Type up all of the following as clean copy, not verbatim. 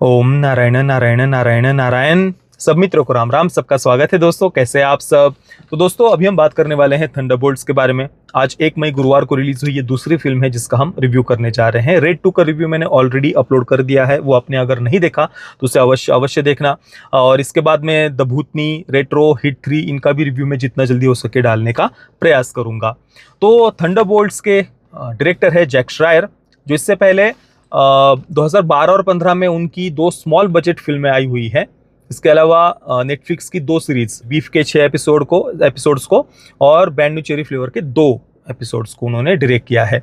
ओम नारायण नारायण नारायण नारायण। सब मित्रों को राम राम। सबका स्वागत है दोस्तों, कैसे हैं आप सब। तो दोस्तों अभी हम बात करने वाले हैं थंडरबोल्ट्स के बारे में। आज 1 मई गुरुवार को रिलीज हुई ये दूसरी फिल्म है जिसका हम रिव्यू करने जा रहे हैं। रेड 2 का रिव्यू मैंने ऑलरेडी अपलोड कर दिया है, वो आपने अगर नहीं देखा तो उसे अवश्य अवश्य देखना। और इसके बाद में द भूतनी, रेट्रो, हिट 3 इनका भी रिव्यू मैं जितना जल्दी हो सके डालने का प्रयास करूंगा। तो थंडरबोल्ट्स के डायरेक्टर है जैक श्रायर, जो इससे पहले 2012 और 15 में उनकी 2 स्मॉल बजट फिल्में आई हुई है। इसके अलावा नेटफ्लिक्स की 2 सीरीज, बीफ के 6 एपिसोड्स को और ब्रांड न्यू चेरी फ्लेवर के 2 एपिसोड्स को उन्होंने डायरेक्ट किया है।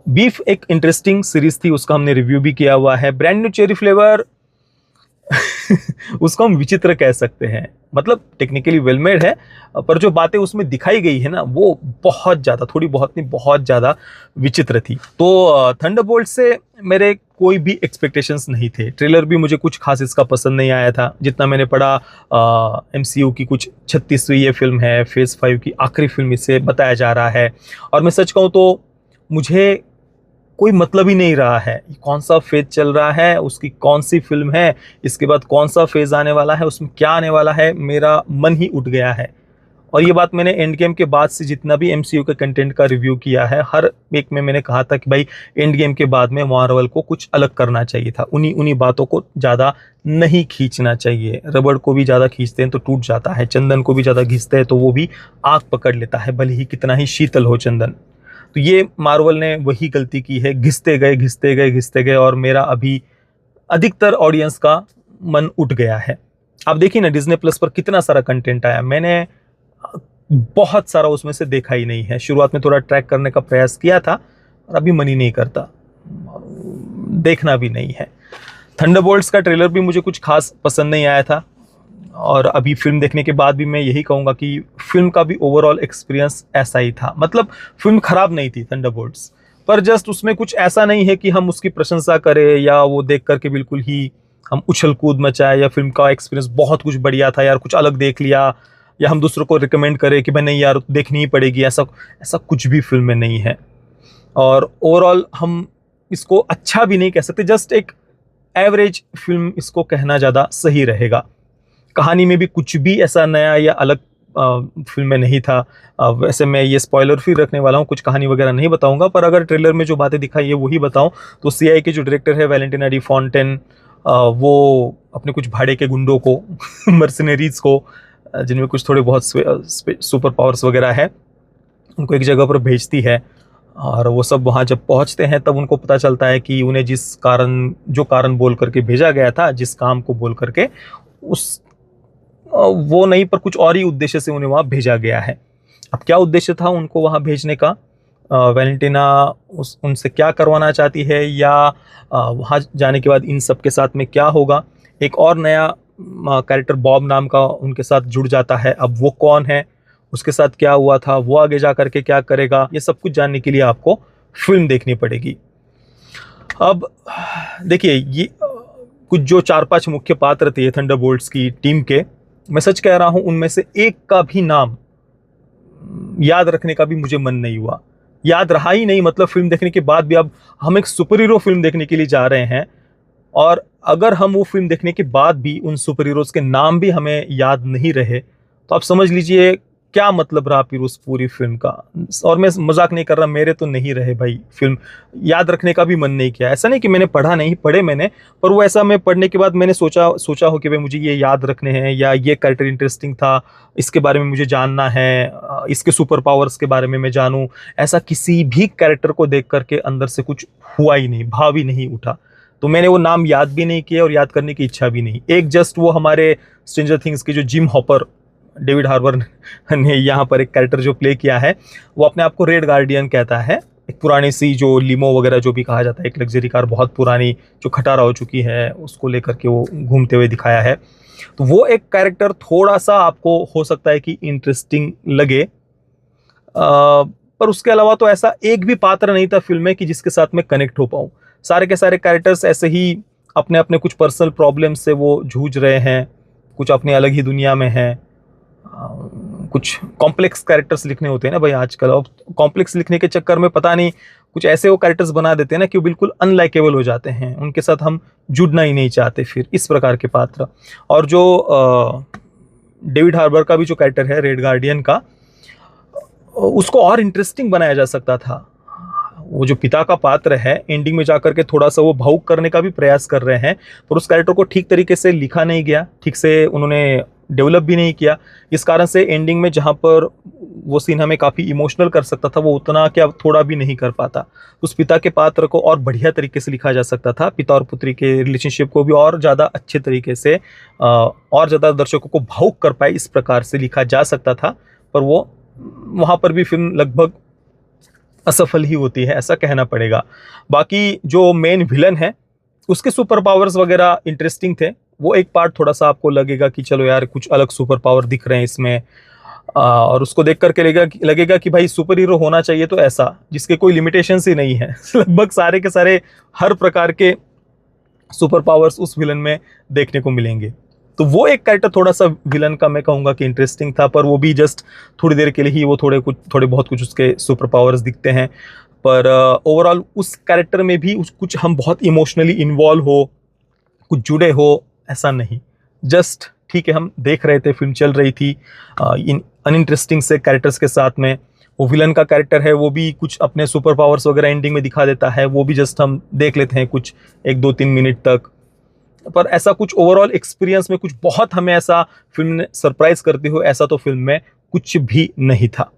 बीफ एक इंटरेस्टिंग सीरीज थी, उसका हमने रिव्यू भी किया हुआ है। ब्रांड न्यू चेरी फ्लेवर उसको हम विचित्र कह सकते हैं, मतलब टेक्निकली वेल मेड है, पर जो बातें उसमें दिखाई गई है ना वो बहुत ज़्यादा, थोड़ी बहुत नहीं बहुत ज़्यादा विचित्र थी। तो थंडरबोल्ट से मेरे कोई भी एक्सपेक्टेशंस नहीं थे। ट्रेलर भी मुझे कुछ खास इसका पसंद नहीं आया था। जितना मैंने पढ़ा, एमसीयू की कुछ 36वीं ये फिल्म है, फेज 5 की आखिरी फिल्म इसे बताया जा रहा है। और मैं सच कहूँ तो मुझे कोई मतलब ही नहीं रहा है कौन सा फेज चल रहा है, उसकी कौन सी फिल्म है, इसके बाद कौन सा फेज आने वाला है, उसमें क्या आने वाला है। मेरा मन ही उठ गया है। और ये बात मैंने एंड गेम के बाद से जितना भी एमसीयू के कंटेंट का रिव्यू किया है, हर एक में मैंने कहा था कि भाई एंड गेम के बाद में मार्वल को कुछ अलग करना चाहिए था। उन्हीं बातों को ज़्यादा नहीं खींचना चाहिए। रबड़ को भी ज़्यादा खींचते हैं तो टूट जाता है, चंदन को भी ज़्यादा घिसते हैं तो वो भी आग पकड़ लेता है, भले ही कितना ही शीतल हो चंदन। तो ये मार्वल ने वही गलती की है, घिसते गए और मेरा अभी अधिकतर ऑडियंस का मन उठ गया है। आप देखिए ना, डिज्नी प्लस पर कितना सारा कंटेंट आया, मैंने बहुत सारा उसमें से देखा ही नहीं है। शुरुआत में थोड़ा ट्रैक करने का प्रयास किया था और अभी मन ही नहीं करता, देखना भी नहीं है। थंडरबोल्ट्स का ट्रेलर भी मुझे कुछ खास पसंद नहीं आया था, और अभी फिल्म देखने के बाद भी मैं यही कहूँगा कि फिल्म का भी ओवरऑल एक्सपीरियंस ऐसा ही था। मतलब फिल्म खराब नहीं थी थंडरबोल्ट्स, पर जस्ट उसमें कुछ ऐसा नहीं है कि हम उसकी प्रशंसा करें या वो देख करके बिल्कुल ही हम उछल कूद मचाए, या फिल्म का एक्सपीरियंस बहुत कुछ बढ़िया था यार, कुछ अलग देख लिया, या हम दूसरों को रिकमेंड करें कि भाई नहीं यार देखनी ही पड़ेगी। ऐसा ऐसा कुछ भी फिल्म में नहीं है। और ओवरऑल हम इसको अच्छा भी नहीं कह सकते, जस्ट एक एवरेज फिल्म इसको कहना ज़्यादा सही रहेगा। कहानी में भी कुछ भी ऐसा नया या अलग फिल्म में नहीं था। वैसे मैं ये स्पॉइलर फ्री रखने वाला हूँ, कुछ कहानी वगैरह नहीं बताऊंगा, पर अगर ट्रेलर में जो बातें दिखाई है वही बताऊं तो सीआई के जो डायरेक्टर है वैलेंटिना डी फॉन्टेन, वो अपने कुछ भाड़े के गुंडों को मर्सिनरीज को, जिनमें कुछ थोड़े बहुत सुपर पावर्स वगैरह है, उनको एक जगह पर भेजती है। और वो सब वहाँ जब पहुँचते हैं तब उनको पता चलता है कि उन्हें जो कारण बोल करके भेजा गया था, जिस काम को बोल करके, उस वो नहीं पर कुछ और ही उद्देश्य से उन्हें वहाँ भेजा गया है। अब क्या उद्देश्य था उनको वहाँ भेजने का, वैलेंटिना उनसे क्या करवाना चाहती है, या वहाँ जाने के बाद इन सब के साथ में क्या होगा। एक और नया कैरेक्टर बॉब नाम का उनके साथ जुड़ जाता है। अब वो कौन है, उसके साथ क्या हुआ था, वो आगे जा करके क्या करेगा, ये सब कुछ जानने के लिए आपको फिल्म देखनी पड़ेगी। अब देखिए, ये कुछ जो 4-5 मुख्य पात्र थे थंडरबोल्ट्स की टीम के, मैं सच कह रहा हूं उनमें से एक का भी नाम याद रखने का भी मुझे मन नहीं हुआ, याद रहा ही नहीं। मतलब फिल्म देखने के बाद भी, अब हम एक सुपर हीरो फिल्म देखने के लिए जा रहे हैं, और अगर हम वो फिल्म देखने के बाद भी उन सुपर हीरोज के नाम भी हमें याद नहीं रहे तो आप समझ लीजिए क्या मतलब रहा फिर उस पूरी फिल्म का। और मैं मजाक नहीं कर रहा, मेरे तो नहीं रहे भाई, फिल्म याद रखने का भी मन नहीं किया। ऐसा नहीं कि मैंने पढ़ा नहीं, पढ़े मैंने, पर वो ऐसा मैं पढ़ने के बाद मैंने सोचा हो कि भाई मुझे ये याद रखने हैं, या ये कैरेक्टर इंटरेस्टिंग था, इसके बारे में मुझे जानना है, इसके सुपर पावर्स के बारे में मैं जानूं। ऐसा किसी भी कैरेक्टर को देख करके अंदर से कुछ हुआ ही नहीं, भाव ही नहीं उठा। तो मैंने वो नाम याद भी नहीं किया और याद करने की इच्छा भी नहीं। एक जस्ट वो हमारे स्ट्रेंजर थिंग्स के जो जिम हॉपर, डेविड हार्बर ने यहाँ पर एक कैरेक्टर जो प्ले किया है, वो अपने आप को रेड गार्डियन कहता है। एक पुरानी सी जो लिमो वगैरह जो भी कहा जाता है, एक लग्जरी कार बहुत पुरानी जो खटारा हो चुकी है, उसको लेकर के वो घूमते हुए दिखाया है। तो वो एक कैरेक्टर थोड़ा सा आपको हो सकता है कि इंटरेस्टिंग लगे, पर उसके अलावा तो ऐसा एक भी पात्र नहीं था फिल्म में कि जिसके साथ मैं कनेक्ट हो पाऊँ। सारे के सारे कैरेक्टर्स ऐसे ही अपने अपने कुछ पर्सनल प्रॉब्लम से वो जूझ रहे हैं, कुछ अपनी अलग ही दुनिया में हैं। कुछ कॉम्प्लेक्स कैरेक्टर्स लिखने होते हैं ना भाई आजकल, और कॉम्प्लेक्स लिखने के चक्कर में पता नहीं कुछ ऐसे वो कैरेक्टर्स बना देते हैं ना कि वो बिल्कुल अनलाइकेबल हो जाते हैं, उनके साथ हम जुड़ना ही नहीं चाहते फिर, इस प्रकार के पात्र। और जो डेविड हार्बर का भी जो कैरेक्टर है रेड गार्डियन का, उसको और इंटरेस्टिंग बनाया जा सकता था। वो जो पिता का पात्र है एंडिंग में जाकर के थोड़ा सा वो भावुक करने का भी प्रयास कर रहे हैं, पर उस कैरेक्टर को ठीक तरीके से लिखा नहीं गया, ठीक से उन्होंने डेवलप भी नहीं किया। इस कारण से एंडिंग में जहाँ पर वो सीन हमें काफ़ी इमोशनल कर सकता था, वो उतना क्या थोड़ा भी नहीं कर पाता। उस पिता के पात्र को और बढ़िया तरीके से लिखा जा सकता था, पिता और पुत्री के रिलेशनशिप को भी और ज़्यादा अच्छे तरीके से और ज़्यादा दर्शकों को भावुक कर पाए इस प्रकार से लिखा जा सकता था। पर वो वहाँ पर भी फिल्म लगभग असफल ही होती है, ऐसा कहना पड़ेगा। बाकी जो मेन विलन है उसके सुपर पावर्स वगैरह इंटरेस्टिंग थे। वो एक पार्ट थोड़ा सा आपको लगेगा कि चलो यार कुछ अलग सुपर पावर दिख रहे हैं इसमें, और उसको देख करके लगेगा कि भाई सुपर हीरो होना चाहिए तो ऐसा, जिसके कोई लिमिटेशंस ही नहीं है। लगभग सारे के सारे हर प्रकार के सुपर पावर्स उस विलन में देखने को मिलेंगे। तो वो एक कैरेक्टर थोड़ा सा विलन का मैं कहूँगा कि इंटरेस्टिंग था, पर वो भी जस्ट थोड़ी देर के लिए ही वो थोड़े बहुत कुछ उसके सुपर पावर्स दिखते हैं। पर ओवरऑल उस कैरेक्टर में भी कुछ हम बहुत इमोशनली इन्वॉल्व हो, कुछ जुड़े हो, ऐसा नहीं। जस्ट ठीक है, हम देख रहे थे, फिल्म चल रही थी इन अनइंटरेस्टिंग से कैरेक्टर्स के साथ में। वो विलन का कैरेक्टर है वो भी कुछ अपने सुपर पावर्स वगैरह एंडिंग में दिखा देता है, वो भी जस्ट हम देख लेते हैं कुछ 1-2-3 मिनट तक। पर ऐसा कुछ ओवरऑल एक्सपीरियंस में कुछ बहुत हमें ऐसा फिल्म ने सरप्राइज करती हो, ऐसा तो फिल्म में कुछ भी नहीं था।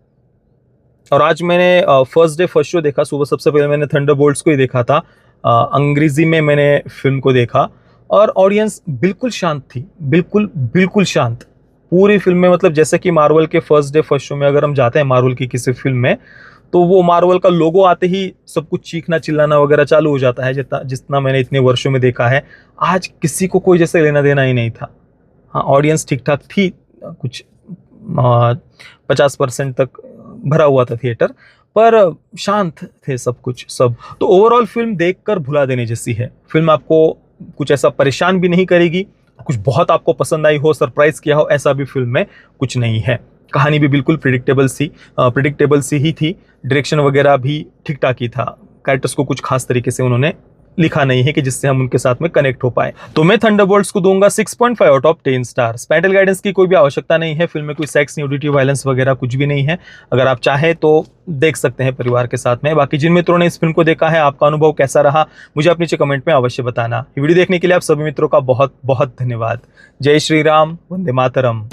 और आज मैंने फर्स्ट डे फर्स्ट शो देखा। सुबह सबसे पहले मैंने थंडरबोल्ट्स को ही देखा था, अंग्रेजी में मैंने फिल्म को देखा, और ऑडियंस बिल्कुल शांत थी, बिल्कुल शांत पूरी फिल्म में। मतलब जैसे कि मार्वल के फर्स्ट डे फर्स्ट शो में अगर हम जाते हैं मार्वल की किसी फिल्म में, तो वो मार्वल का लोगो आते ही सब कुछ चीखना चिल्लाना वगैरह चालू हो जाता है, जितना मैंने इतने वर्षों में देखा है। आज किसी को कोई जैसे लेना देना ही नहीं था। हाँ, ऑडियंस ठीक ठाक थी, कुछ 50% तक भरा हुआ था थिएटर, पर शांत थे सब। तो ओवरऑल फिल्म देखकर भुला देने जैसी है। फिल्म आपको कुछ ऐसा परेशान भी नहीं करेगी, कुछ बहुत आपको पसंद आई हो, सरप्राइज किया हो, ऐसा भी फिल्म में कुछ नहीं है। कहानी भी बिल्कुल प्रिडिक्टेबल सी ही थी। डायरेक्शन वगैरह भी ठीक ठाक ही था। कैरेक्टर्स को कुछ खास तरीके से उन्होंने लिखा नहीं है कि जिससे हम उनके साथ में कनेक्ट हो पाए। तो मैं थंडरबोल्ट्स को दूंगा 6.5 out of 10 stars. Parental guidance की कोई भी आवश्यकता नहीं है। फिल्म में कोई सेक्स, न्यूडिटी, वायलेंस वगैरह कुछ भी नहीं है। अगर आप चाहें तो देख सकते हैं परिवार के साथ में। बाकी जिन मित्रों ने इस फिल्म को देखा है, आपका अनुभव कैसा रहा मुझे आप नीचे कमेंट में अवश्य बताना। वीडियो देखने के लिए आप सभी मित्रों का बहुत बहुत धन्यवाद। जय श्री राम, वंदे मातरम।